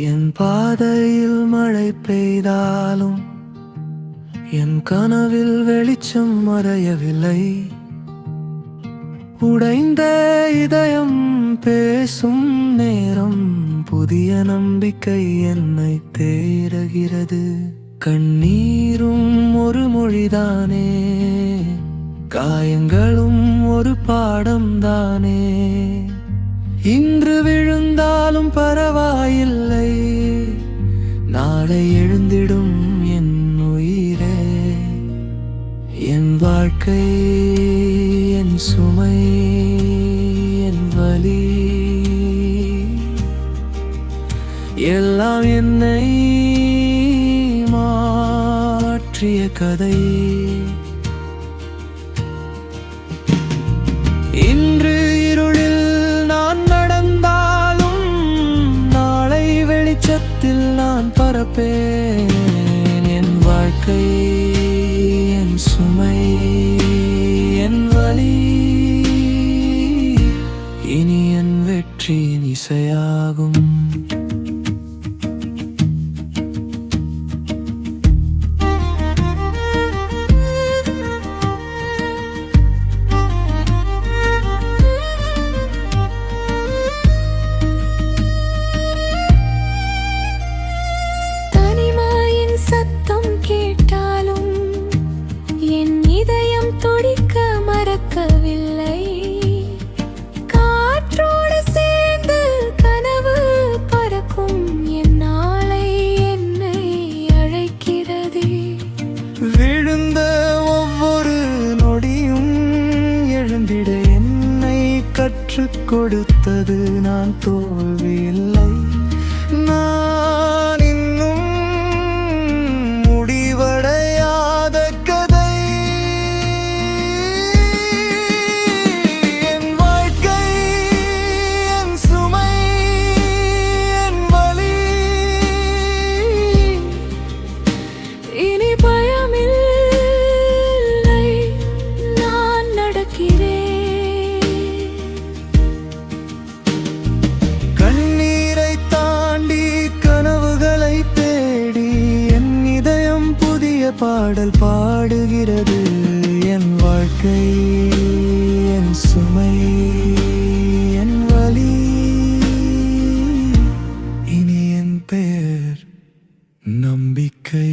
என் பாதையில் மழை பெய்தாலும் என் கனவில் வெளிச்சம் மறையவில்லை. உடைந்த இதயம் பேசும் நேரம் புதிய நம்பிக்கை என்னை தேடுகிறது. கண்ணீரும் ஒரு மொழிதானே, காயங்களும் ஒரு பாடம்தானே. இன்று விழுந்தாலும் பரவாயில்லை, நாளை எழுந்திடும் என் உயிரே. என் வாழ்க்கை, என் சுமை, என் வலி எல்லாம் என்னை மாற்றிய கதை. இன்று இருளில் நான் நடந்தாலும் நாளை வெளிச்சத்தில் நான் பறப்பேன். என் வாழ்க்கை, என் சுமை, என் வலி இனி என் வெற்றியின் இசையாகும். சத்தம் கேட்டாலும் என் இதயம் துடிக்க மறக்கவில்லை. காற்றோடு சேர்ந்து கனவு பறக்கும் என் நாளை என்னை அழைக்கிறது. விழுந்த ஒவ்வொரு நொடியும் எழுந்திட என்னை கற்றுக் கொடுத்தது. நான் தோல்வியில்லை, நான் இன்னும் முடிவடையாத கதை. என் வாழ்க்கை, என் சுமை, என் வலி இனி பயமில்லை, நான் நடக்கிறேன். கண்ணீரை தாண்டி கனவுகளை தேடி என் இதயம் புதிய பாடல் பாடுகிறது. என் வாழ்க்கை, என் சுமை, என் வலி இனி என் பெயர் நம்பிக்கை.